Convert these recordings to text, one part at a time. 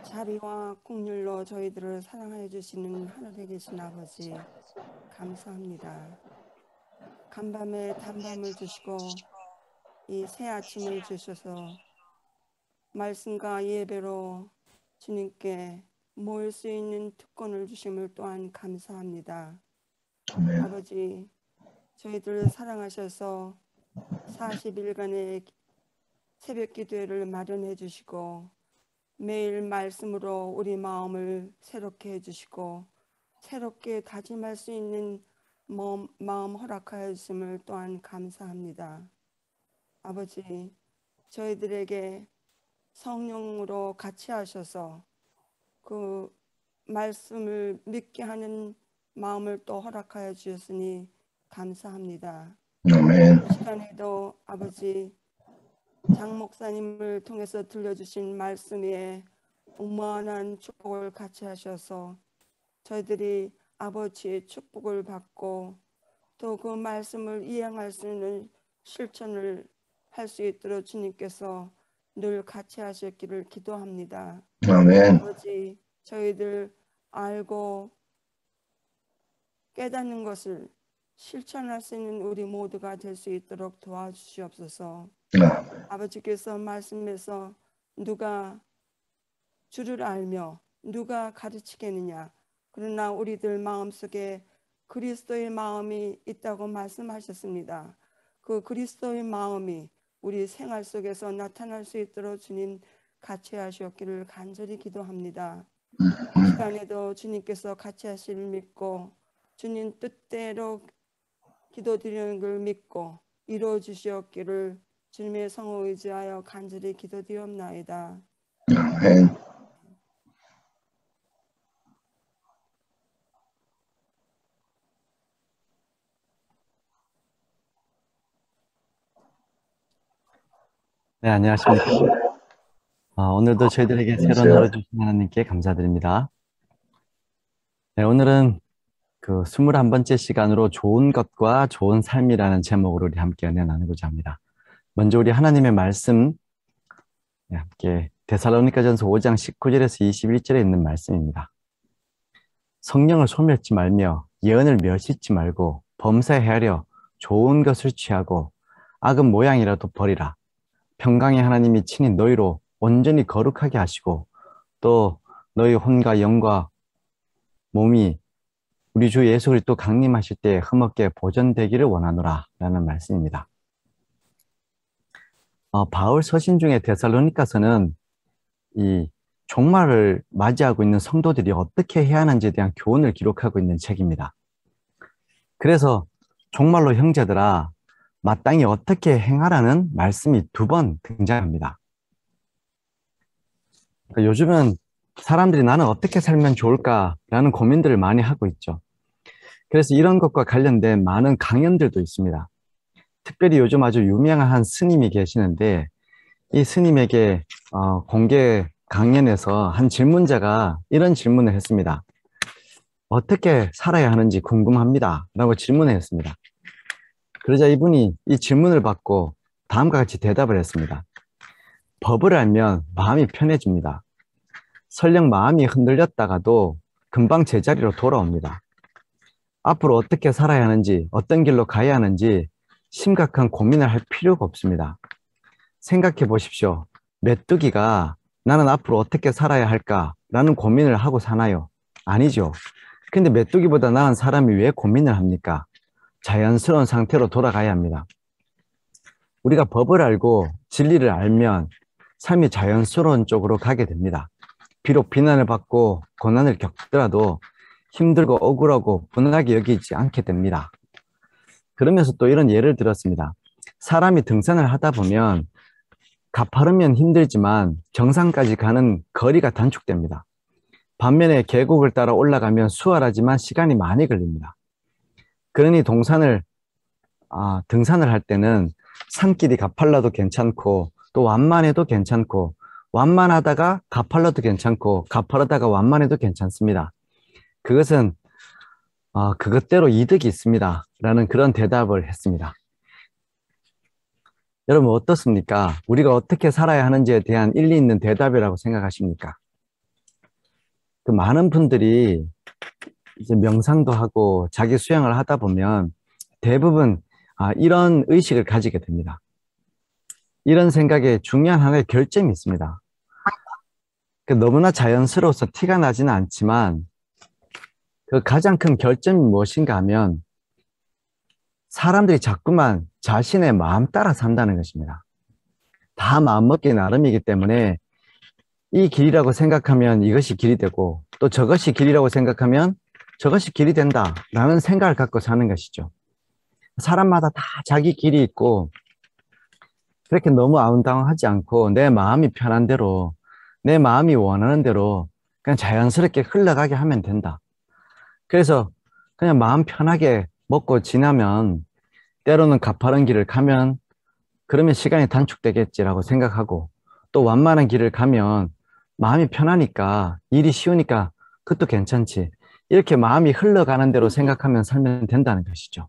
자비와 긍휼로 저희들을 사랑하여 주시는 하늘에 계신 아버지, 감사합니다. 간밤에 단밤을 주시고 이 새 아침을 주셔서 말씀과 예배로 주님께 모일 수 있는 특권을 주심을 또한 감사합니다. 아멘. 아버지, 저희들을 사랑하셔서 40일간의 새벽 기도회를 마련해 주시고 매일 말씀으로 우리 마음을 새롭게 해주시고 새롭게 다짐할 수 있는 마음 허락하여 주심을 또한 감사합니다. 아버지, 저희들에게 성령으로 같이 하셔서 그 말씀을 믿게 하는 마음을 또 허락하여 주셨으니 감사합니다. 아멘. 이 시간에도 아버지, 장 목사님을 통해서 들려주신 말씀에 무한한 축복을 같이 하셔서 저희들이 아버지의 축복을 받고 또 그 말씀을 이행할 수 있는 실천을 할 수 있도록 주님께서 늘 같이 하셨기를 기도합니다. 아멘. 아버지, 저희들 알고 깨닫는 것을 실천할 수 있는 우리 모두가 될 수 있도록 도와주시옵소서. 아버지께서 말씀에서 누가 주를 알며 누가 가르치겠느냐, 그러나 우리들 마음속에 그리스도의 마음이 있다고 말씀하셨습니다. 그 그리스도의 마음이 우리 생활 속에서 나타날 수 있도록 주님 같이 하시옵기를 간절히 기도합니다. 이 시간에도 주님께서 같이 하실 믿고 주님 뜻대로 기도드리는 걸 믿고 이루어 주시옵기를 주님의 성을 의지하여 간절히 기도드리옵나이다. 아멘. 네, 안녕하십니까. 오늘도 저희들에게 새로운 하루 주신 하나님께 감사드립니다. 네, 오늘은 그 21번째 시간으로 좋은 것과 좋은 삶이라는 제목으로 우리 함께 은혜 나누고자 합니다. 먼저 우리 하나님의 말씀, 함께 데살로니가전서 5장 19절에서 21절에 있는 말씀입니다. 성령을 소멸치 말며 예언을 멸시치 말고 범사에 좋은 것을 취하고 악은 모양이라도 버리라. 평강의 하나님이 친히 너희로 온전히 거룩하게 하시고 또 너희 혼과 영과 몸이 우리 주 예수 그리스도 강림하실 때 흠없게 보존되기를 원하노라 라는 말씀입니다. 바울 서신 중에 데살로니가서는 이 종말을 맞이하고 있는 성도들이 어떻게 해야 하는지에 대한 교훈을 기록하고 있는 책입니다. 그래서 종말로 형제들아 마땅히 어떻게 행하라는 말씀이 2번 등장합니다. 그러니까 요즘은 사람들이 나는 어떻게 살면 좋을까라는 고민들을 많이 하고 있죠. 그래서 이런 것과 관련된 많은 강연들도 있습니다. 특별히 요즘 아주 유명한 한 스님이 계시는데 이 스님에게 공개 강연에서 한 질문자가 이런 질문을 했습니다. 어떻게 살아야 하는지 궁금합니다 라고 질문을 했습니다. 그러자 이분이 이 질문을 받고 다음과 같이 대답을 했습니다. 법을 알면 마음이 편해집니다. 설령 마음이 흔들렸다가도 금방 제자리로 돌아옵니다. 앞으로 어떻게 살아야 하는지, 어떤 길로 가야 하는지 심각한 고민을 할 필요가 없습니다. 생각해 보십시오. 메뚜기가 나는 앞으로 어떻게 살아야 할까라는 고민을 하고 사나요? 아니죠. 근데 메뚜기보다 나은 사람이 왜 고민을 합니까? 자연스러운 상태로 돌아가야 합니다. 우리가 법을 알고 진리를 알면 삶이 자연스러운 쪽으로 가게 됩니다. 비록 비난을 받고 고난을 겪더라도 힘들고 억울하고 분하게 여기지 않게 됩니다. 그러면서 또 이런 예를 들었습니다. 사람이 등산을 하다 보면 가파르면 힘들지만 정상까지 가는 거리가 단축됩니다. 반면에 계곡을 따라 올라가면 수월하지만 시간이 많이 걸립니다. 그러니 등산을 할 때는 산길이 가팔라도 괜찮고 또 완만해도 괜찮고 완만하다가 가팔라도 괜찮고 가파르다가 완만해도 괜찮습니다. 그것은 그것대로 이득이 있습니다 라는 그런 대답을 했습니다. 여러분 어떻습니까? 우리가 어떻게 살아야 하는지에 대한 일리 있는 대답이라고 생각하십니까? 그 많은 분들이 이제 명상도 하고 자기 수양을 하다 보면 대부분 이런 의식을 가지게 됩니다. 이런 생각에 중요한 하나의 결점이 있습니다. 너무나 자연스러워서 티가 나지는 않지만 그 가장 큰 결점이 무엇인가 하면 사람들이 자꾸만 자신의 마음 따라 산다는 것입니다. 다 마음먹기 나름이기 때문에 이 길이라고 생각하면 이것이 길이 되고 또 저것이 길이라고 생각하면 저것이 길이 된다라는 생각을 갖고 사는 것이죠. 사람마다 다 자기 길이 있고 그렇게 너무 아웅다웅하지 않고 내 마음이 편한 대로 내 마음이 원하는 대로 그냥 자연스럽게 흘러가게 하면 된다. 그래서 그냥 마음 편하게 먹고 지나면 때로는 가파른 길을 가면 그러면 시간이 단축되겠지라고 생각하고 또 완만한 길을 가면 마음이 편하니까 일이 쉬우니까 그것도 괜찮지. 이렇게 마음이 흘러가는 대로 생각하면 살면 된다는 것이죠.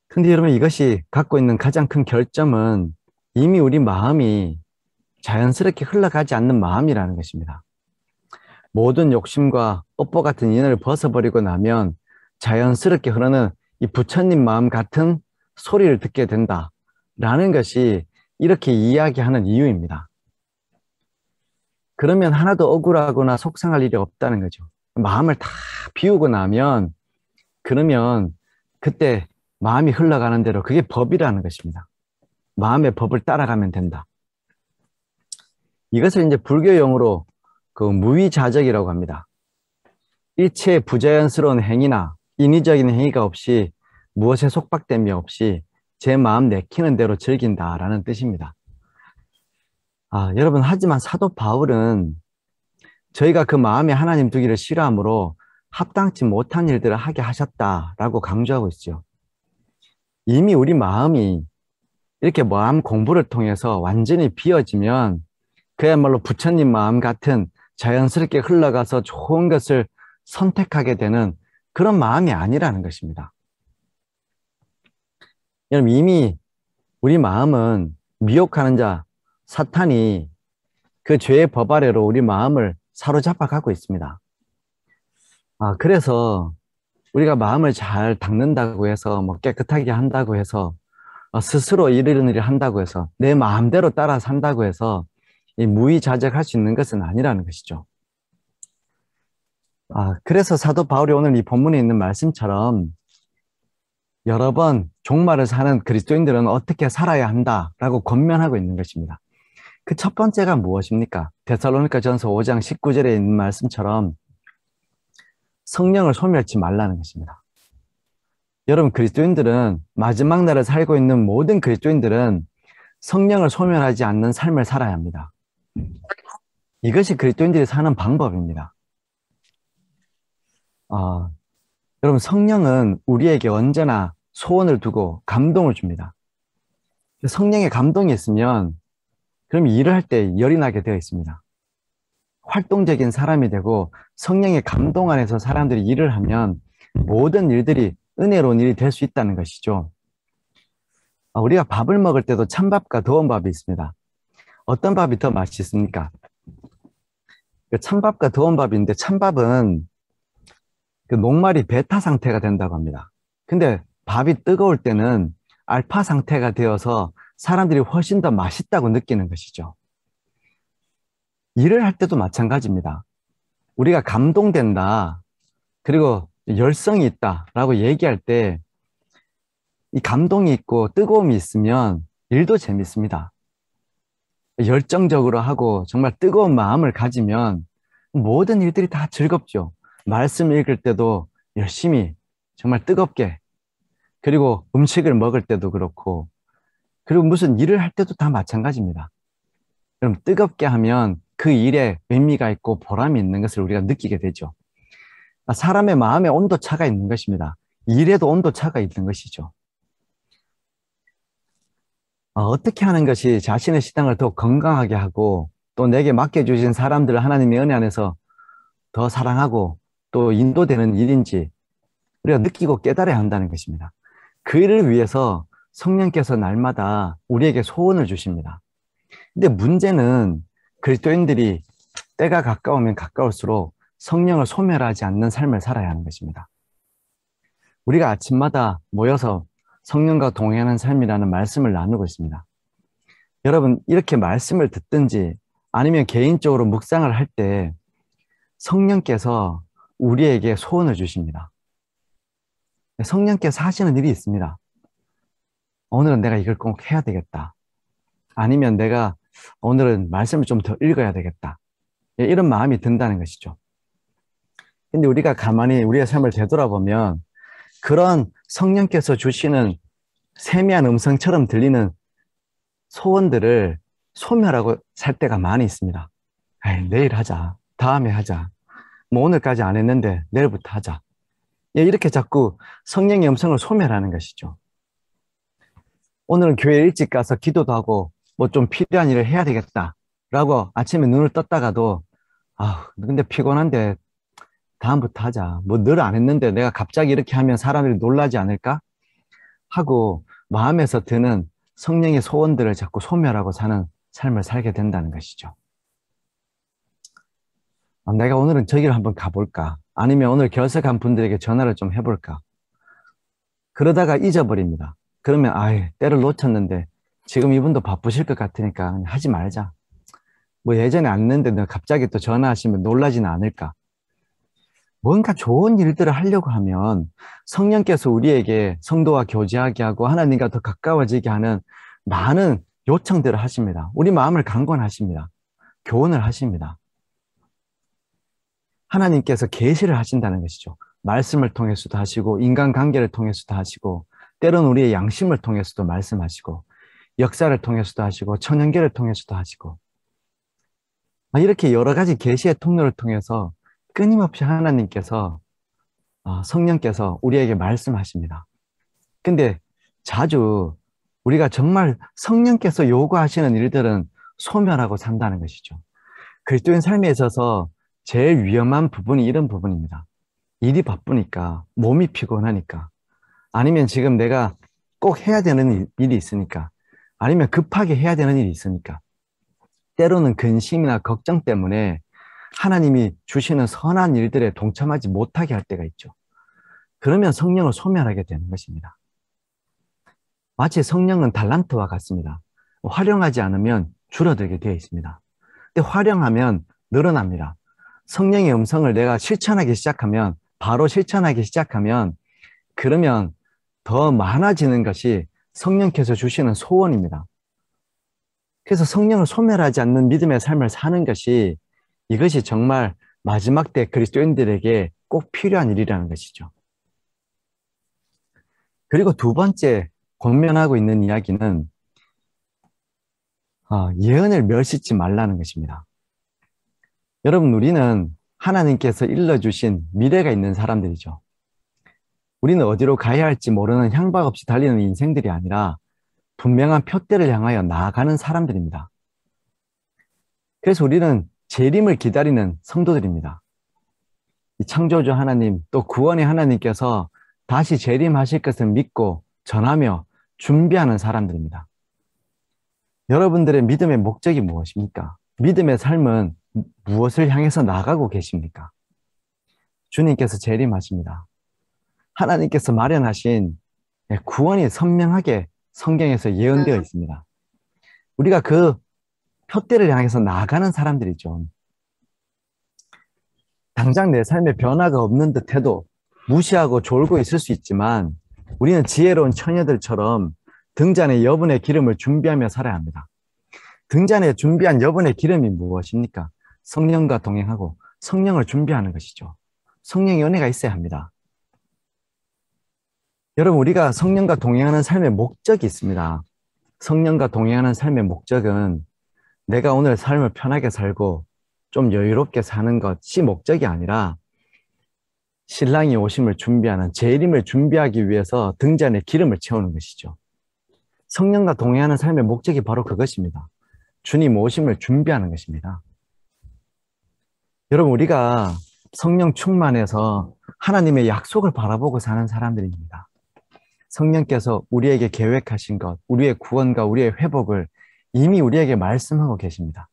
근데 여러분 이것이 갖고 있는 가장 큰 결점은 이미 우리 마음이 자연스럽게 흘러가지 않는 마음이라는 것입니다. 모든 욕심과 업보 같은 인연을 벗어버리고 나면 자연스럽게 흐르는 이 부처님 마음 같은 소리를 듣게 된다라는 것이 이렇게 이야기하는 이유입니다. 그러면 하나도 억울하거나 속상할 일이 없다는 거죠. 마음을 다 비우고 나면 그러면 그때 마음이 흘러가는 대로 그게 법이라는 것입니다. 마음의 법을 따라가면 된다. 이것을 이제 불교용어로 그 무위자적이라고 합니다. 일체 부자연스러운 행위나 인위적인 행위가 없이 무엇에 속박됨이 없이 제 마음 내키는 대로 즐긴다라는 뜻입니다. 여러분 하지만 사도 바울은 저희가 그 마음에 하나님 두기를 싫어하므로 합당치 못한 일들을 하게 하셨다라고 강조하고 있죠. 이미 우리 마음이 이렇게 마음 공부를 통해서 완전히 비워지면 그야말로 부처님 마음 같은 자연스럽게 흘러가서 좋은 것을 선택하게 되는 그런 마음이 아니라는 것입니다. 여러분 이미 우리 마음은 미혹하는 자 사탄이 그 죄의 법 아래로 우리 마음을 사로잡아 가고 있습니다. 그래서 우리가 마음을 잘 닦는다고 해서 뭐 깨끗하게 한다고 해서 스스로 이런 일을 한다고 해서 내 마음대로 따라 산다고 해서 이 무위자적할 수 있는 것은 아니라는 것이죠. 그래서 사도 바울이 오늘 이 본문에 있는 말씀처럼 여러 번 종말을 사는 그리스도인들은 어떻게 살아야 한다라고 권면하고 있는 것입니다. 그 첫 번째가 무엇입니까? 데살로니가전서 5장 19절에 있는 말씀처럼 성령을 소멸치 말라는 것입니다. 여러분 그리스도인들은 마지막 날을 살고 있는 모든 그리스도인들은 성령을 소멸하지 않는 삶을 살아야 합니다. 이것이 그리스도인들이 사는 방법입니다. 여러분 성령은 우리에게 언제나 소원을 두고 감동을 줍니다. 성령의 감동이 있으면 그럼 일을 할 때 열이 나게 되어 있습니다. 활동적인 사람이 되고 성령의 감동 안에서 사람들이 일을 하면 모든 일들이 은혜로운 일이 될 수 있다는 것이죠. 우리가 밥을 먹을 때도 찬밥과 더운 밥이 있습니다. 어떤 밥이 더 맛있습니까? 찬밥과 더운 밥인데 찬밥은 그 녹말이 베타 상태가 된다고 합니다. 근데 밥이 뜨거울 때는 알파 상태가 되어서 사람들이 훨씬 더 맛있다고 느끼는 것이죠. 일을 할 때도 마찬가지입니다. 우리가 감동된다, 그리고 열성이 있다라고 얘기할 때 이 감동이 있고 뜨거움이 있으면 일도 재밌습니다. 열정적으로 하고 정말 뜨거운 마음을 가지면 모든 일들이 다 즐겁죠. 말씀 읽을 때도 열심히 정말 뜨겁게, 그리고 음식을 먹을 때도 그렇고, 그리고 무슨 일을 할 때도 다 마찬가지입니다. 그럼 뜨겁게 하면 그 일에 의미가 있고 보람이 있는 것을 우리가 느끼게 되죠. 사람의 마음에 온도차가 있는 것입니다. 일에도 온도차가 있는 것이죠. 어떻게 하는 것이 자신의 신앙을 더 건강하게 하고 또 내게 맡겨주신 사람들을 하나님의 은혜 안에서 더 사랑하고 또 인도되는 일인지 우리가 느끼고 깨달아야 한다는 것입니다. 그 일을 위해서 성령께서 날마다 우리에게 소원을 주십니다. 근데 문제는 그리스도인들이 때가 가까우면 가까울수록 성령을 소멸하지 않는 삶을 살아야 하는 것입니다. 우리가 아침마다 모여서 성령과 동행하는 삶이라는 말씀을 나누고 있습니다. 여러분, 이렇게 말씀을 듣든지 아니면 개인적으로 묵상을 할 때 성령께서 우리에게 소원을 주십니다. 성령께서 하시는 일이 있습니다. 오늘은 내가 이걸 꼭 해야 되겠다. 아니면 내가 오늘은 말씀을 좀 더 읽어야 되겠다. 이런 마음이 든다는 것이죠. 근데 우리가 가만히 우리의 삶을 되돌아보면 그런 성령께서 주시는 세미한 음성처럼 들리는 소원들을 소멸하고 살 때가 많이 있습니다. 에이, 내일 하자. 다음에 하자. 뭐 오늘까지 안 했는데 내일부터 하자. 이렇게 자꾸 성령의 음성을 소멸하는 것이죠. 오늘은 교회 일찍 가서 기도도 하고 뭐 좀 필요한 일을 해야 되겠다라고 아침에 눈을 떴다가도 근데 피곤한데 다음부터 하자. 뭐 늘 안 했는데 내가 갑자기 이렇게 하면 사람들이 놀라지 않을까? 하고 마음에서 드는 성령의 소원들을 자꾸 소멸하고 사는 삶을 살게 된다는 것이죠. 내가 오늘은 저기를 한번 가볼까? 아니면 오늘 결석한 분들에게 전화를 좀 해볼까? 그러다가 잊어버립니다. 그러면 때를 놓쳤는데 지금 이분도 바쁘실 것 같으니까 하지 말자. 뭐 예전에 안 했는데 갑자기 또 전화하시면 놀라지는 않을까? 뭔가 좋은 일들을 하려고 하면 성령께서 우리에게 성도와 교제하게 하고 하나님과 더 가까워지게 하는 많은 요청들을 하십니다. 우리 마음을 강권하십니다. 교훈을 하십니다. 하나님께서 계시를 하신다는 것이죠. 말씀을 통해서도 하시고 인간관계를 통해서도 하시고 때로는 우리의 양심을 통해서도 말씀하시고 역사를 통해서도 하시고 천연계를 통해서도 하시고 이렇게 여러 가지 계시의 통로를 통해서 끊임없이 하나님께서 성령께서 우리에게 말씀하십니다. 근데 자주 우리가 정말 성령께서 요구하시는 일들은 소멸하고 산다는 것이죠. 그리스도인 삶에 있어서 제일 위험한 부분이 이런 부분입니다. 일이 바쁘니까, 몸이 피곤하니까, 아니면 지금 내가 꼭 해야 되는 일이 있으니까, 아니면 급하게 해야 되는 일이 있으니까, 때로는 근심이나 걱정 때문에 하나님이 주시는 선한 일들에 동참하지 못하게 할 때가 있죠. 그러면 성령을 소멸하게 되는 것입니다. 마치 성령은 달란트와 같습니다. 활용하지 않으면 줄어들게 되어 있습니다. 근데 활용하면 늘어납니다. 성령의 음성을 내가 실천하기 시작하면, 바로 실천하기 시작하면, 그러면 더 많아지는 것이 성령께서 주시는 소원입니다. 그래서 성령을 소멸하지 않는 믿음의 삶을 사는 것이 이것이 정말 마지막 때 그리스도인들에게 꼭 필요한 일이라는 것이죠. 그리고 두 번째 권면하고 있는 이야기는 예언을 멸시치 말라는 것입니다. 여러분, 우리는 하나님께서 일러주신 미래가 있는 사람들이죠. 우리는 어디로 가야 할지 모르는 향박 없이 달리는 인생들이 아니라 분명한 표대를 향하여 나아가는 사람들입니다. 그래서 우리는 재림을 기다리는 성도들입니다. 이 창조주 하나님, 또 구원의 하나님께서 다시 재림하실 것을 믿고 전하며 준비하는 사람들입니다. 여러분들의 믿음의 목적이 무엇입니까? 믿음의 삶은 무엇을 향해서 나가고 계십니까? 주님께서 재림하십니다. 하나님께서 마련하신 구원이 선명하게 성경에서 예언되어 있습니다. 우리가 그 표대를 향해서 나아가는 사람들이죠. 당장 내 삶에 변화가 없는 듯해도 무시하고 졸고 있을 수 있지만 우리는 지혜로운 처녀들처럼 등잔에 여분의 기름을 준비하며 살아야 합니다. 등잔에 준비한 여분의 기름이 무엇입니까? 성령과 동행하고 성령을 준비하는 것이죠. 성령의 은혜가 있어야 합니다. 여러분, 우리가 성령과 동행하는 삶의 목적이 있습니다. 성령과 동행하는 삶의 목적은 내가 오늘 삶을 편하게 살고 좀 여유롭게 사는 것이 목적이 아니라 신랑이 오심을 준비하는, 재림을 준비하기 위해서 등잔에 기름을 채우는 것이죠. 성령과 동행하는 삶의 목적이 바로 그것입니다. 주님 오심을 준비하는 것입니다. 여러분, 우리가 성령 충만해서 하나님의 약속을 바라보고 사는 사람들입니다. 성령께서 우리에게 계획하신 것, 우리의 구원과 우리의 회복을 이미 우리에게 말씀하고 계십니다.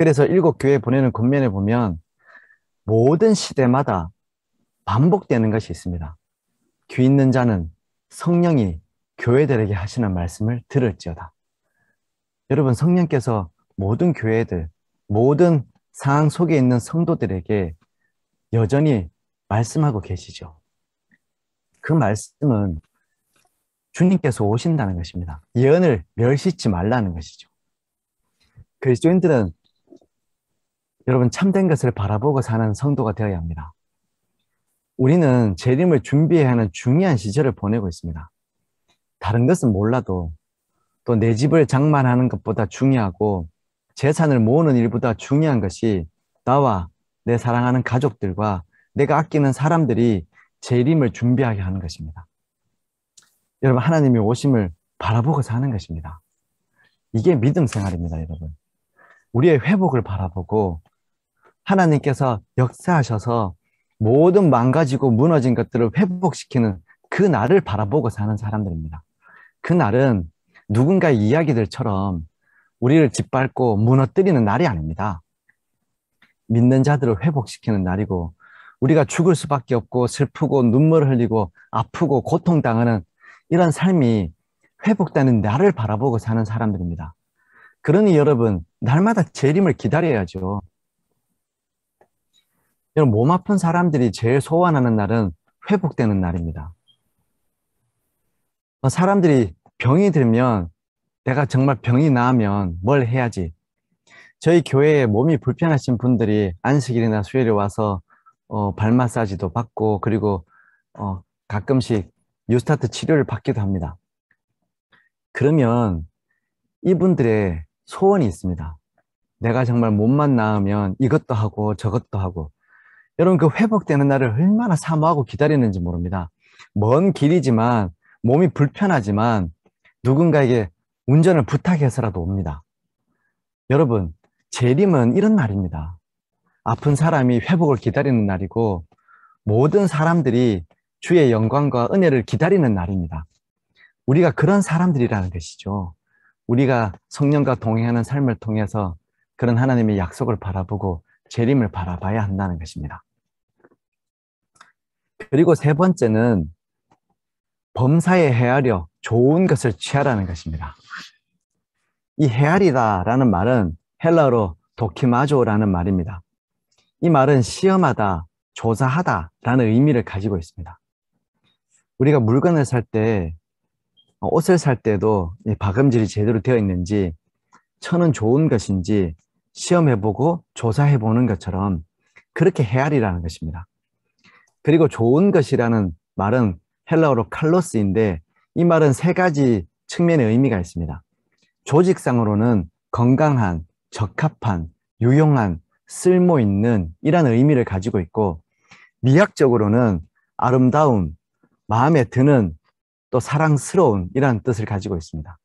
그래서 7교회 보내는 권면에 보면 모든 시대마다 반복되는 것이 있습니다. 귀 있는 자는 성령이 교회들에게 하시는 말씀을 들을지어다. 여러분, 성령께서 모든 교회들, 모든 상황 속에 있는 성도들에게 여전히 말씀하고 계시죠. 그 말씀은 주님께서 오신다는 것입니다. 예언을 멸시치 말라는 것이죠. 그리스도인들은 여러분 참된 것을 바라보고 사는 성도가 되어야 합니다. 우리는 재림을 준비해야 하는 중요한 시절을 보내고 있습니다. 다른 것은 몰라도 또 내 집을 장만하는 것보다 중요하고 재산을 모으는 일보다 중요한 것이 나와 내 사랑하는 가족들과 내가 아끼는 사람들이 재림을 준비하게 하는 것입니다. 여러분, 하나님의 오심을 바라보고 사는 것입니다. 이게 믿음 생활입니다, 여러분. 우리의 회복을 바라보고 하나님께서 역사하셔서 모든 망가지고 무너진 것들을 회복시키는 그 날을 바라보고 사는 사람들입니다. 그 날은 누군가의 이야기들처럼 우리를 짓밟고 무너뜨리는 날이 아닙니다. 믿는 자들을 회복시키는 날이고 우리가 죽을 수밖에 없고 슬프고 눈물을 흘리고 아프고 고통당하는 이런 삶이 회복되는 날을 바라보고 사는 사람들입니다. 그러니 여러분, 날마다 재림을 기다려야죠. 여러분, 몸 아픈 사람들이 제일 소원하는 날은 회복되는 날입니다. 사람들이 병이 들면 내가 정말 병이 나으면 뭘 해야지. 저희 교회에 몸이 불편하신 분들이 안식일이나 수요일에 와서 발 마사지도 받고 그리고 가끔씩 뉴스타트 치료를 받기도 합니다. 그러면 이분들의 소원이 있습니다. 내가 정말 몸만 나으면 이것도 하고 저것도 하고. 여러분, 그 회복되는 날을 얼마나 사모하고 기다리는지 모릅니다. 먼 길이지만 몸이 불편하지만 누군가에게 운전을 부탁해서라도 옵니다. 여러분, 재림은 이런 날입니다. 아픈 사람이 회복을 기다리는 날이고 모든 사람들이 주의 영광과 은혜를 기다리는 날입니다. 우리가 그런 사람들이라는 것이죠. 우리가 성령과 동행하는 삶을 통해서 그런 하나님의 약속을 바라보고 재림을 바라봐야 한다는 것입니다. 그리고 세 번째는 범사에 헤아려 좋은 것을 취하라는 것입니다. 이 헤아리다라는 말은 헬라어로 도키마조라는 말입니다. 이 말은 시험하다, 조사하다라는 의미를 가지고 있습니다. 우리가 물건을 살 때, 옷을 살 때도 이 박음질이 제대로 되어 있는지, 천은 좋은 것인지 시험해보고 조사해보는 것처럼 그렇게 헤아리라는 것입니다. 그리고 좋은 것이라는 말은 헬라어로 칼로스인데 이 말은 세 가지 측면의 의미가 있습니다. 조직상으로는 건강한, 적합한, 유용한, 쓸모있는 이라는 의미를 가지고 있고 미학적으로는 아름다움, 마음에 드는, 또 사랑스러운 이라는 뜻을 가지고 있습니다.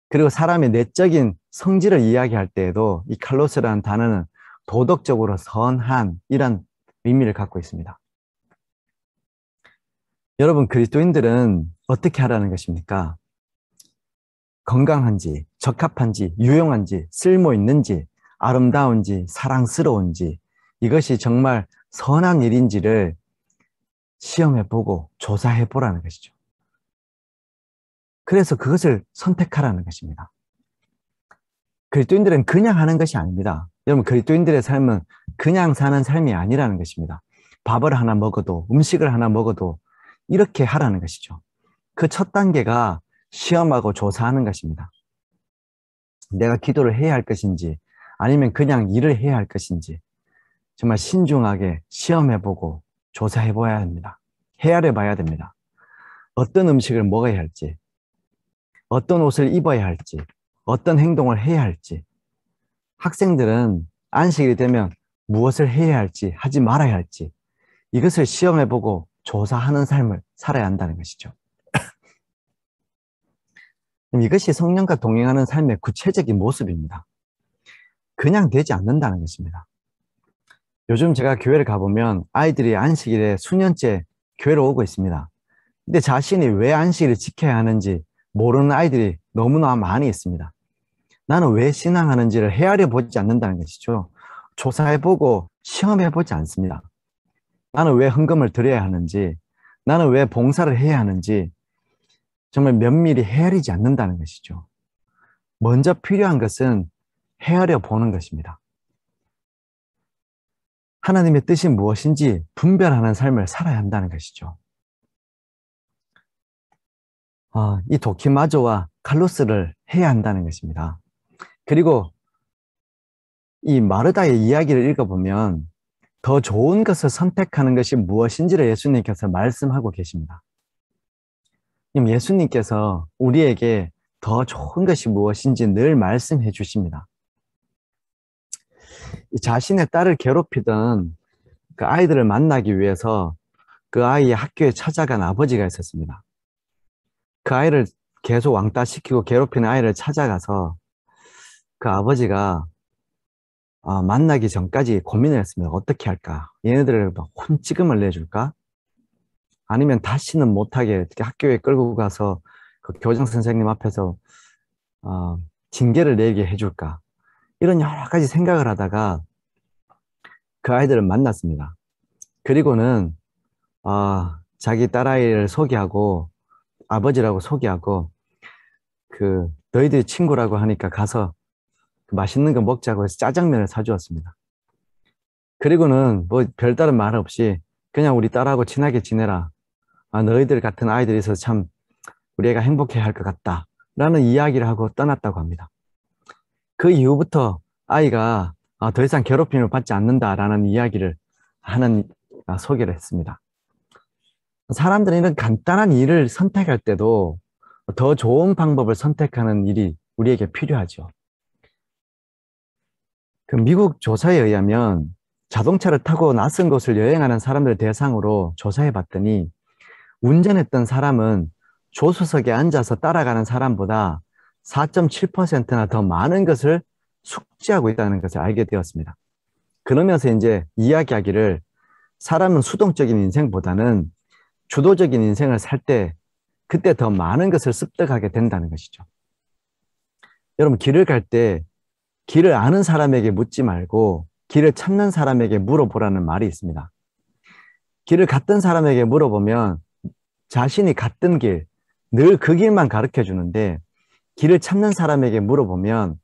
그리고 사람의 내적인 성질을 이야기할 때에도 이 칼로스라는 단어는 도덕적으로 선한 이란 의미를 갖고 있습니다. 여러분, 그리스도인들은 어떻게 하라는 것입니까? 건강한지, 적합한지, 유용한지, 쓸모있는지, 아름다운지, 사랑스러운지 이것이 정말 선한 일인지를 시험해보고 조사해보라는 것이죠. 그래서 그것을 선택하라는 것입니다. 그리스도인들은 그냥 하는 것이 아닙니다. 여러분, 그리스도인들의 삶은 그냥 사는 삶이 아니라는 것입니다. 밥을 하나 먹어도, 음식을 하나 먹어도 이렇게 하라는 것이죠. 그 첫 단계가 시험하고 조사하는 것입니다. 내가 기도를 해야 할 것인지 아니면 그냥 일을 해야 할 것인지 정말 신중하게 시험해보고 조사해봐야 합니다. 헤아려봐야 됩니다. 어떤 음식을 먹어야 할지, 어떤 옷을 입어야 할지, 어떤 행동을 해야 할지. 학생들은 안식일이 되면 무엇을 해야 할지, 하지 말아야 할지 이것을 시험해보고 조사하는 삶을 살아야 한다는 것이죠. 이것이 성령과 동행하는 삶의 구체적인 모습입니다. 그냥 되지 않는다는 것입니다. 요즘 제가 교회를 가보면 아이들이 안식일에 수년째 교회로 오고 있습니다. 근데 자신이 왜 안식일을 지켜야 하는지 모르는 아이들이 너무나 많이 있습니다. 나는 왜 신앙하는지를 헤아려 보지 않는다는 것이죠. 조사해보고 시험해보지 않습니다. 나는 왜 헌금을 드려야 하는지, 나는 왜 봉사를 해야 하는지 정말 면밀히 헤아리지 않는다는 것이죠. 먼저 필요한 것은 헤아려 보는 것입니다. 하나님의 뜻이 무엇인지 분별하는 삶을 살아야 한다는 것이죠. 이 도키마조와 칼로스를 해야 한다는 것입니다. 그리고 이 마르다의 이야기를 읽어보면 더 좋은 것을 선택하는 것이 무엇인지를 예수님께서 말씀하고 계십니다. 예수님께서 우리에게 더 좋은 것이 무엇인지 늘 말씀해 주십니다. 자신의 딸을 괴롭히던 그 아이들을 만나기 위해서 그 아이의 학교에 찾아간 아버지가 있었습니다. 그 아이를 계속 왕따시키고 괴롭히는 아이를 찾아가서 그 아버지가 만나기 전까지 고민을 했습니다. 어떻게 할까? 얘네들을 혼찌금을 내줄까? 아니면 다시는 못하게 학교에 끌고 가서 그 교장 선생님 앞에서 징계를 내게 해줄까? 이런 여러 가지 생각을 하다가 그 아이들을 만났습니다. 그리고는 자기 딸아이를 소개하고 아버지라고 소개하고 그 너희들이 친구라고 하니까 가서 맛있는 거 먹자고 해서 짜장면을 사주었습니다. 그리고는 뭐 별다른 말 없이 그냥 우리 딸하고 친하게 지내라. 너희들 같은 아이들이 있어서 참 우리 애가 행복해야 할 것 같다. 라는 이야기를 하고 떠났다고 합니다. 그 이후부터 아이가 더 이상 괴롭힘을 받지 않는다라는 이야기를 하는 소개를 했습니다. 사람들은 이런 간단한 일을 선택할 때도 더 좋은 방법을 선택하는 일이 우리에게 필요하죠. 그 미국 조사에 의하면 자동차를 타고 낯선 곳을 여행하는 사람들 대상으로 조사해 봤더니 운전했던 사람은 조수석에 앉아서 따라가는 사람보다 4.7%나 더 많은 것을 숙지하고 있다는 것을 알게 되었습니다. 그러면서 이제 이야기하기를 사람은 수동적인 인생보다는 주도적인 인생을 살 때 그때 더 많은 것을 습득하게 된다는 것이죠. 여러분, 길을 갈 때 길을 아는 사람에게 묻지 말고 길을 찾는 사람에게 물어보라는 말이 있습니다. 길을 갔던 사람에게 물어보면 자신이 갔던 길, 늘 그 길만 가르쳐 주는데 길을 찾는 사람에게 물어보면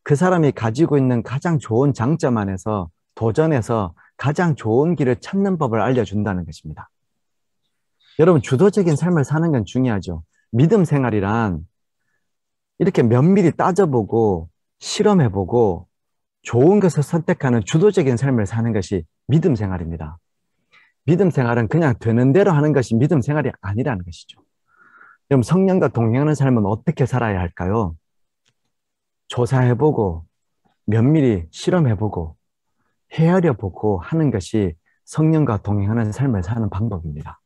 그 사람이 가지고 있는 가장 좋은 장점 안에서 도전해서 가장 좋은 길을 찾는 법을 알려준다는 것입니다. 여러분, 주도적인 삶을 사는 건 중요하죠. 믿음 생활이란 이렇게 면밀히 따져보고 실험해보고 좋은 것을 선택하는 주도적인 삶을 사는 것이 믿음 생활입니다. 믿음 생활은 그냥 되는 대로 하는 것이 믿음 생활이 아니라는 것이죠. 그럼 성령과 동행하는 삶은 어떻게 살아야 할까요? 조사해보고 면밀히 실험해보고 헤아려보고 하는 것이 성령과 동행하는 삶을 사는 방법입니다.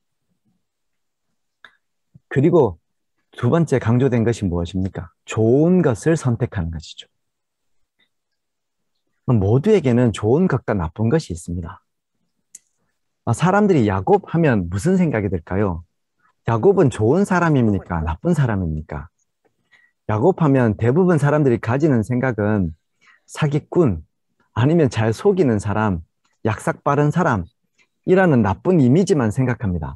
그리고 두 번째 강조된 것이 무엇입니까? 좋은 것을 선택하는 것이죠. 모두에게는 좋은 것과 나쁜 것이 있습니다. 사람들이 야곱 하면 무슨 생각이 들까요? 야곱은 좋은 사람입니까? 나쁜 사람입니까? 야곱 하면 대부분 사람들이 가지는 생각은 사기꾼, 아니면 잘 속이는 사람, 약삭 빠른 사람이라는 나쁜 이미지만 생각합니다.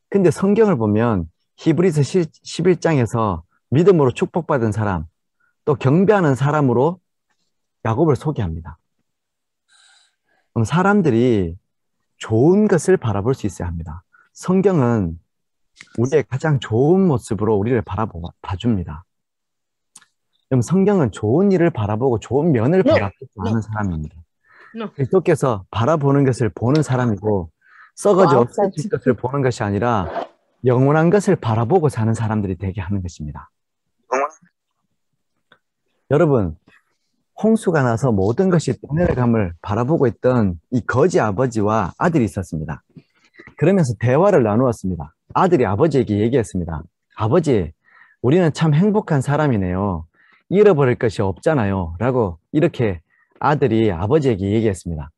근데 성경을 보면 히브리서 11장에서 믿음으로 축복받은 사람, 또 경배하는 사람으로 야곱을 소개합니다. 그럼 사람들이 좋은 것을 바라볼 수 있어야 합니다. 성경은 우리의 가장 좋은 모습으로 우리를 봐줍니다. 그럼 성경은 좋은 일을 바라보고 좋은 면을 바라보지 않는 사람입니다. 그리스도께서 바라보는 것을 보는 사람이고 썩어져 없어질 것을 보는 것이 아니라 영원한 것을 바라보고 사는 사람들이 되게 하는 것입니다. 여러분, 홍수가 나서 모든 것이 떠내려감을 바라보고 있던 이 거지 아버지와 아들이 있었습니다. 그러면서 대화를 나누었습니다. 아들이 아버지에게 얘기했습니다. 아버지, 우리는 참 행복한 사람이네요. 잃어버릴 것이 없잖아요. 라고 이렇게 아들이 아버지에게 얘기했습니다.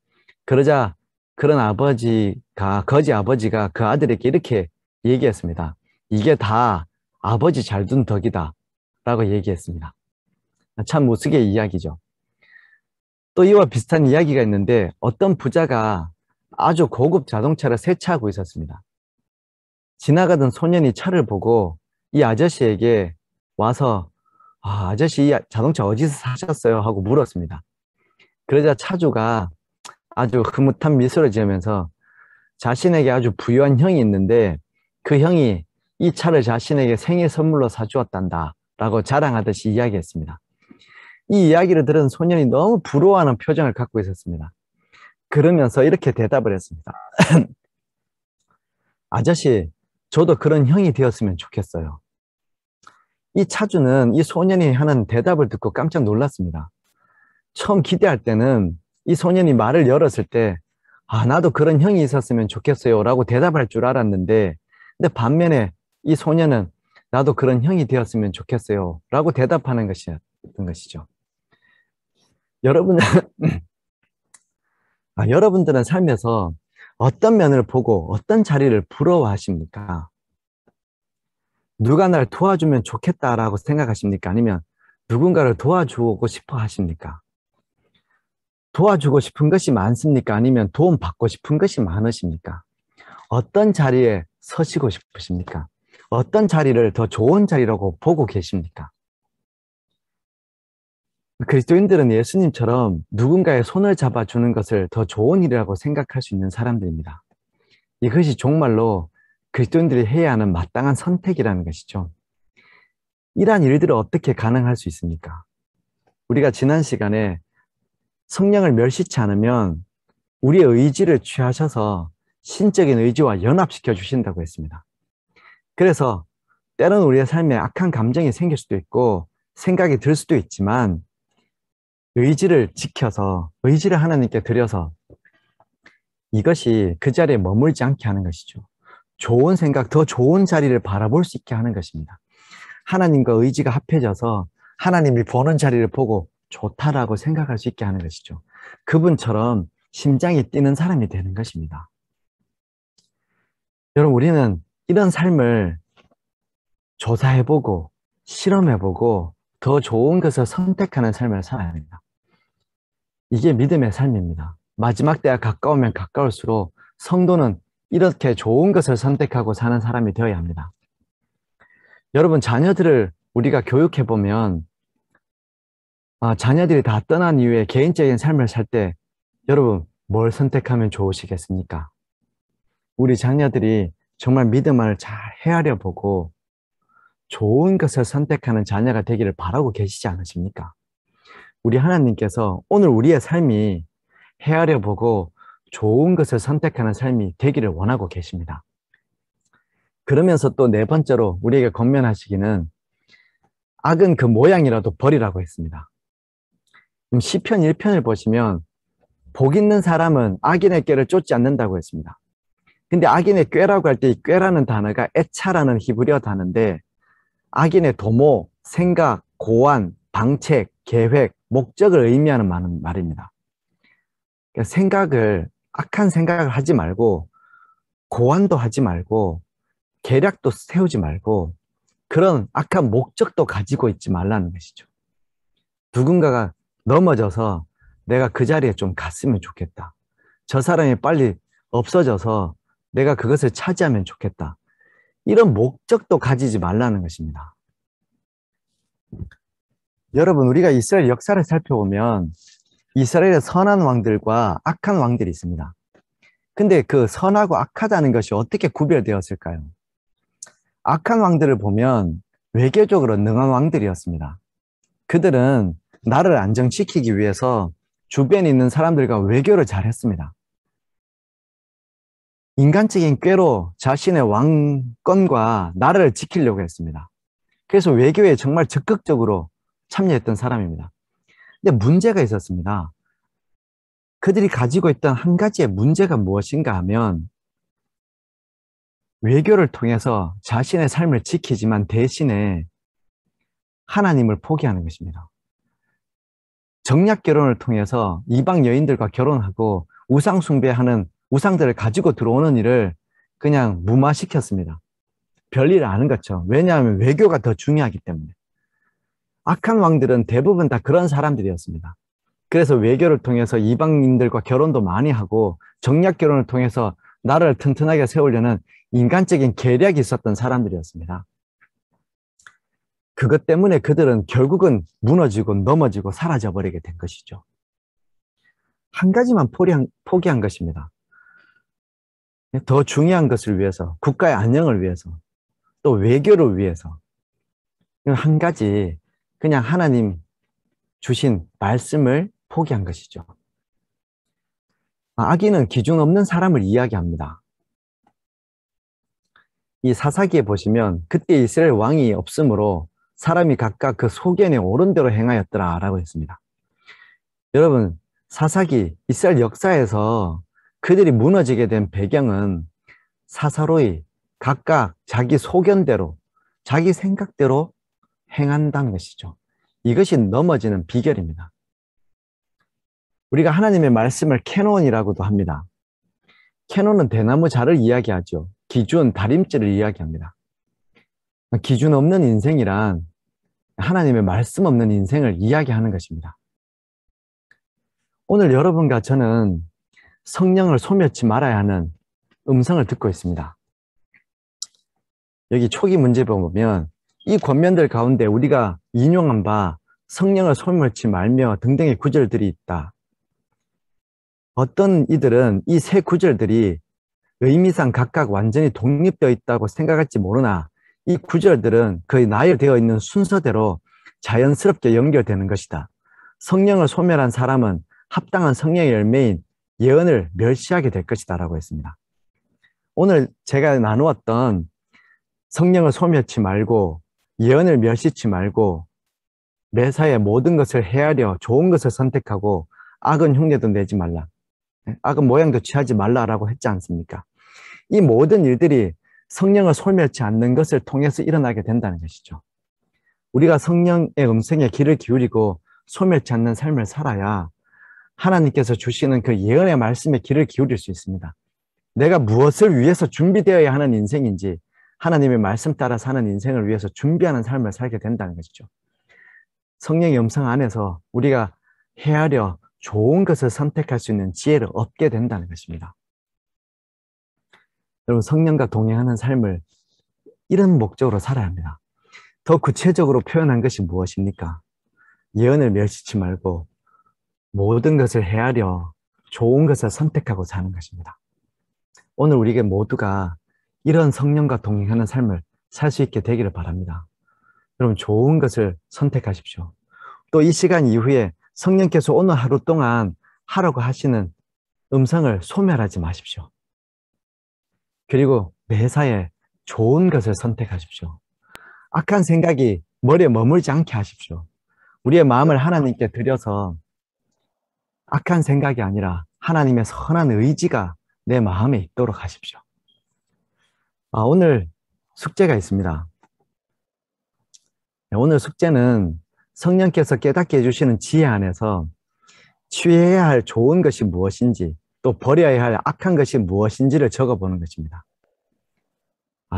그러자 그런 거지 아버지가 그 아들에게 이렇게 얘기했습니다. 이게 다 아버지 잘 둔 덕이다. 라고 얘기했습니다. 참 우스개 이야기죠. 또 이와 비슷한 이야기가 있는데 어떤 부자가 아주 고급 자동차를 세차하고 있었습니다. 지나가던 소년이 차를 보고 이 아저씨에게 와서 아저씨 이 자동차 어디서 사셨어요? 하고 물었습니다. 그러자 차주가 아주 흐뭇한 미소를 지으면서 자신에게 아주 부유한 형이 있는데 그 형이 이 차를 자신에게 생일 선물로 사주었단다 라고 자랑하듯이 이야기했습니다. 이 이야기를 들은 소년이 너무 부러워하는 표정을 갖고 있었습니다. 그러면서 이렇게 대답을 했습니다. 아저씨, 저도 그런 형이 되었으면 좋겠어요. 이 차주는 이 소년이 하는 대답을 듣고 깜짝 놀랐습니다. 처음 기대할 때는 이 소년이 말을 열었을 때 나도 그런 형이 있었으면 좋겠어요 라고 대답할 줄 알았는데 근데 반면에 이 소년은 나도 그런 형이 되었으면 좋겠어요 라고 대답하는 것이었던 것이죠. 여러분들은 살면서 어떤 면을 보고 어떤 자리를 부러워하십니까? 누가 날 도와주면 좋겠다라고 생각하십니까? 아니면 누군가를 도와주고 싶어 하십니까? 도와주고 싶은 것이 많습니까? 아니면 도움받고 싶은 것이 많으십니까? 어떤 자리에 서시고 싶으십니까? 어떤 자리를 더 좋은 자리라고 보고 계십니까? 그리스도인들은 예수님처럼 누군가의 손을 잡아주는 것을 더 좋은 일이라고 생각할 수 있는 사람들입니다. 이것이 정말로 그리스도인들이 해야 하는 마땅한 선택이라는 것이죠. 이러한 일들을 어떻게 가능할 수 있습니까? 우리가 지난 시간에 성령을 멸시치 않으면 우리의 의지를 취하셔서 신적인 의지와 연합시켜 주신다고 했습니다. 그래서 때로는 우리의 삶에 악한 감정이 생길 수도 있고 생각이 들 수도 있지만 의지를 지켜서 의지를 하나님께 드려서 이것이 그 자리에 머물지 않게 하는 것이죠. 좋은 생각, 더 좋은 자리를 바라볼 수 있게 하는 것입니다. 하나님과 의지가 합해져서 하나님이 보는 자리를 보고 좋다라고 생각할 수 있게 하는 것이죠. 그분처럼 심장이 뛰는 사람이 되는 것입니다. 여러분, 우리는 이런 삶을 조사해보고 실험해보고 더 좋은 것을 선택하는 삶을 살아야 합니다. 이게 믿음의 삶입니다. 마지막 때가 가까우면 가까울수록 성도는 이렇게 좋은 것을 선택하고 사는 사람이 되어야 합니다. 여러분, 자녀들을 우리가 교육해보면 자녀들이 다 떠난 이후에 개인적인 삶을 살 때 여러분 뭘 선택하면 좋으시겠습니까? 우리 자녀들이 정말 믿음을 잘 헤아려 보고 좋은 것을 선택하는 자녀가 되기를 바라고 계시지 않으십니까? 우리 하나님께서 오늘 우리의 삶이 헤아려 보고 좋은 것을 선택하는 삶이 되기를 원하고 계십니다. 그러면서 또 네 번째로 우리에게 권면하시기는 악은 그 모양이라도 버리라고 했습니다. 시편 1편을 보시면 복 있는 사람은 악인의 꾀를 쫓지 않는다고 했습니다. 근데 악인의 꾀라고 할 때 이 꾀라는 단어가 에차라는 히브리어 단어인데 악인의 도모, 생각, 고안, 방책, 계획, 목적을 의미하는 말입니다. 그러니까 악한 생각을 하지 말고 고안도 하지 말고 계략도 세우지 말고 그런 악한 목적도 가지고 있지 말라는 것이죠. 누군가가 넘어져서 내가 그 자리에 좀 갔으면 좋겠다. 저 사람이 빨리 없어져서 내가 그것을 차지하면 좋겠다. 이런 목적도 가지지 말라는 것입니다. 여러분, 우리가 이스라엘 역사를 살펴보면 이스라엘의 선한 왕들과 악한 왕들이 있습니다. 근데 그 선하고 악하다는 것이 어떻게 구별되었을까요? 악한 왕들을 보면 외교적으로 능한 왕들이었습니다. 그들은 나라를 안정시키기 위해서 주변에 있는 사람들과 외교를 잘했습니다. 인간적인 꾀로 자신의 왕권과 나라를 지키려고 했습니다. 그래서 외교에 정말 적극적으로 참여했던 사람입니다. 근데 문제가 있었습니다. 그들이 가지고 있던 한 가지의 문제가 무엇인가 하면 외교를 통해서 자신의 삶을 지키지만 대신에 하나님을 포기하는 것입니다. 정략 결혼을 통해서 이방 여인들과 결혼하고 우상 숭배하는 우상들을 가지고 들어오는 일을 그냥 무마시켰습니다. 별일 아는 것처럼. 왜냐하면 외교가 더 중요하기 때문에. 악한 왕들은 대부분 다 그런 사람들이었습니다. 그래서 외교를 통해서 이방인들과 결혼도 많이 하고 정략 결혼을 통해서 나라를 튼튼하게 세우려는 인간적인 계략이 있었던 사람들이었습니다. 그것 때문에 그들은 결국은 무너지고 넘어지고 사라져버리게 된 것이죠. 한 가지만 포기한 것입니다. 더 중요한 것을 위해서, 국가의 안녕을 위해서, 또 외교를 위해서 한 가지, 그냥 하나님 주신 말씀을 포기한 것이죠. 악인은 기준 없는 사람을 이야기합니다. 이 사사기에 보시면 그때 이스라엘 왕이 없으므로 사람이 각각 그 소견에 옳은 대로 행하였더라 라고 했습니다. 여러분, 사사기, 이스라엘 역사에서 그들이 무너지게 된 배경은 사사로이 각각 자기 소견대로, 자기 생각대로 행한다는 것이죠. 이것이 넘어지는 비결입니다. 우리가 하나님의 말씀을 캐논이라고도 합니다. 캐논은 대나무 자를 이야기하죠. 기준, 다림질을 이야기합니다. 기준 없는 인생이란 하나님의 말씀 없는 인생을 이야기하는 것입니다. 오늘 여러분과 저는 성령을 소멸치 말아야 하는 음성을 듣고 있습니다. 여기 초기 문제 보면 이 권면들 가운데 우리가 인용한 바 성령을 소멸치 말며 등등의 구절들이 있다. 어떤 이들은 이 세 구절들이 의미상 각각 완전히 독립되어 있다고 생각할지 모르나 이 구절들은 거의 나열되어 있는 순서대로 자연스럽게 연결되는 것이다. 성령을 소멸한 사람은 합당한 성령의 열매인 예언을 멸시하게 될 것이다 라고 했습니다. 오늘 제가 나누었던 성령을 소멸치 말고 예언을 멸시치 말고 매사에 모든 것을 헤아려 좋은 것을 선택하고 악은 흉내도 내지 말라. 악은 모양도 취하지 말라라고 했지 않습니까? 이 모든 일들이 성령을 소멸치 않는 것을 통해서 일어나게 된다는 것이죠. 우리가 성령의 음성에 귀를 기울이고 소멸치 않는 삶을 살아야 하나님께서 주시는 그 예언의 말씀에 귀를 기울일 수 있습니다. 내가 무엇을 위해서 준비되어야 하는 인생인지 하나님의 말씀 따라 사는 인생을 위해서 준비하는 삶을 살게 된다는 것이죠. 성령의 음성 안에서 우리가 헤아려 좋은 것을 선택할 수 있는 지혜를 얻게 된다는 것입니다. 여러분, 성령과 동행하는 삶을 이런 목적으로 살아야 합니다. 더 구체적으로 표현한 것이 무엇입니까? 예언을 멸시치 말고 모든 것을 헤아려 좋은 것을 선택하고 사는 것입니다. 오늘 우리에게 모두가 이런 성령과 동행하는 삶을 살 수 있게 되기를 바랍니다. 여러분, 좋은 것을 선택하십시오. 또 이 시간 이후에 성령께서 오늘 하루 동안 하라고 하시는 음성을 소멸하지 마십시오. 그리고 매사에 좋은 것을 선택하십시오. 악한 생각이 머리에 머물지 않게 하십시오. 우리의 마음을 하나님께 드려서 악한 생각이 아니라 하나님의 선한 의지가 내 마음에 있도록 하십시오. 오늘 숙제가 있습니다. 오늘 숙제는 성령께서 깨닫게 해주시는 지혜 안에서 취해야 할 좋은 것이 무엇인지 또 버려야 할 악한 것이 무엇인지를 적어보는 것입니다.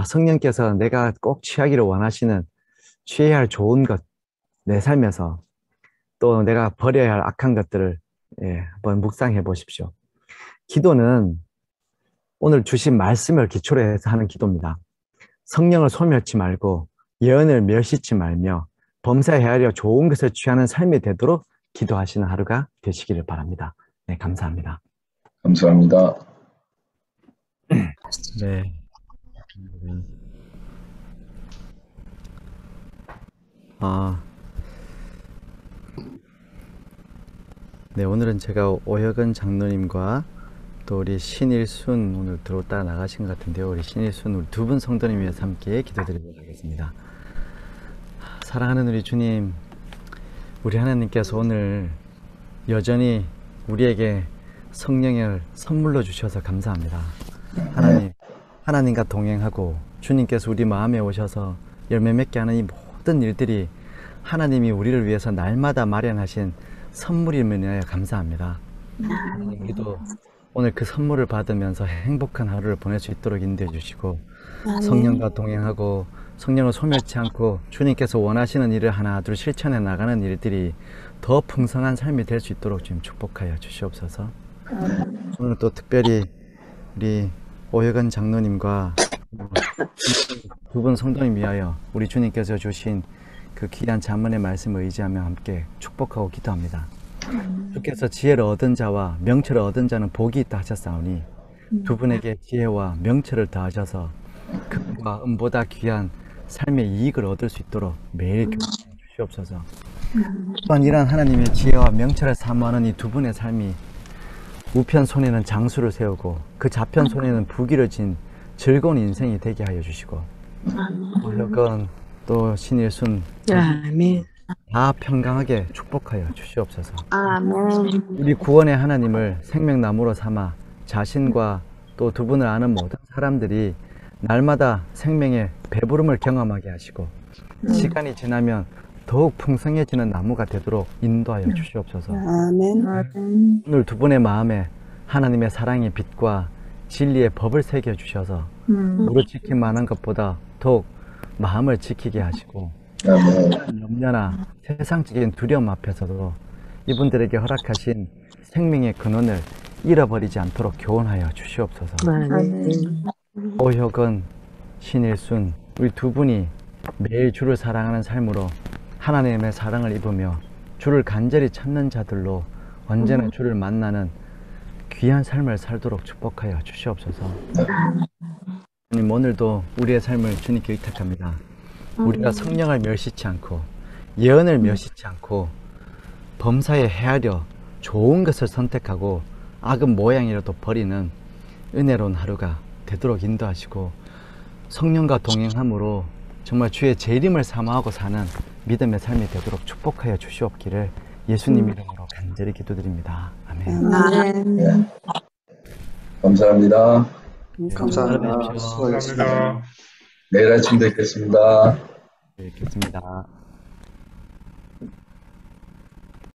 성령께서 내가 꼭 취하기를 원하시는 취해야 할 좋은 것, 내 삶에서 또 내가 버려야 할 악한 것들을 한번 묵상해 보십시오. 기도는 오늘 주신 말씀을 기초로 해서 하는 기도입니다. 성령을 소멸치 말고 예언을 멸시치 말며 범사에 헤아려 좋은 것을 취하는 삶이 되도록 기도하시는 하루가 되시기를 바랍니다. 네, 감사합니다. 감사합니다. 네. 네, 오늘은 제가 오혁은 장로님과 또 우리 신일순 오늘 들어왔다 나가신 것 같은데요. 우리 신일순 우리 두 분 성도님 위해서 함께 기도드리도록 하겠습니다. 사랑하는 우리 주님, 우리 하나님께서 오늘 여전히 우리에게 성령을 선물로 주셔서 감사합니다. 하나님과 동행하고 주님께서 우리 마음에 오셔서 열매 맺게 하는 이 모든 일들이 하나님이 우리를 위해서 날마다 마련하신 선물임을 인하여 감사합니다. 우리도 오늘 그 선물을 받으면서 행복한 하루를 보낼 수 있도록 인도해 주시고 성령과 동행하고 성령을 소멸치 않고 주님께서 원하시는 일을 하나 둘 실천해 나가는 일들이 더 풍성한 삶이 될 수 있도록 주님 축복하여 주시옵소서. 오늘 또 특별히 우리 오혜건 장로님과 두 분 성도님 위하여 우리 주님께서 주신 그 귀한 잠언의 말씀을 의지하며 함께 축복하고 기도합니다. 주께서 지혜를 얻은 자와 명철을 얻은 자는 복이 있다 하셨사오니 두 분에게 지혜와 명철을 더하셔서 금과 은보다 귀한 삶의 이익을 얻을 수 있도록 매일 교통해 주시옵소서. 또한 이러한 하나님의 지혜와 명철을 사모하는 이 두 분의 삶이 우편 손에는 장수를 세우고 그 좌편 손에는 부귀를 진 즐거운 인생이 되게 하여 주시고 오혜건 또 신일순 아멘. 다 평강하게 축복하여 주시옵소서. 아멘. 우리 구원의 하나님을 생명나무로 삼아 자신과 또 두 분을 아는 모든 사람들이 날마다 생명의 배부름을 경험하게 하시고 시간이 지나면 더욱 풍성해지는 나무가 되도록 인도하여 주시옵소서. 아멘. 오늘 두 분의 마음에 하나님의 사랑의 빛과 진리의 법을 새겨 주셔서 무릇 지킬 만한 것보다 더욱 마음을 지키게 하시고 염려나 세상적인 두려움 앞에서도 이분들에게 허락하신 생명의 근원을 잃어버리지 않도록 교훈하여 주시옵소서. 아멘. 오혜건, 신일순 우리 두 분이 매일 주를 사랑하는 삶으로 하나님의 사랑을 입으며 주를 간절히 찾는 자들로 언제나 주를 만나는 귀한 삶을 살도록 축복하여 주시옵소서. 주님, 오늘도 우리의 삶을 주님께 의탁합니다. 우리가 성령을 멸시치 않고 예언을 멸시치 않고 범사에 헤아려 좋은 것을 선택하고 악은 모양이라도 버리는 은혜로운 하루가 되도록 인도하시고 성령과 동행함으로 정말 주의 재림을 사모하고 사는 믿음의 삶이 되도록 축복하여 주시옵기를 예수님 이름으로 간절히 기도드립니다. 아멘. 아멘. 감사합니다. 감사합니다. 내일 아침 뵙겠습니다. 뵙겠습니다.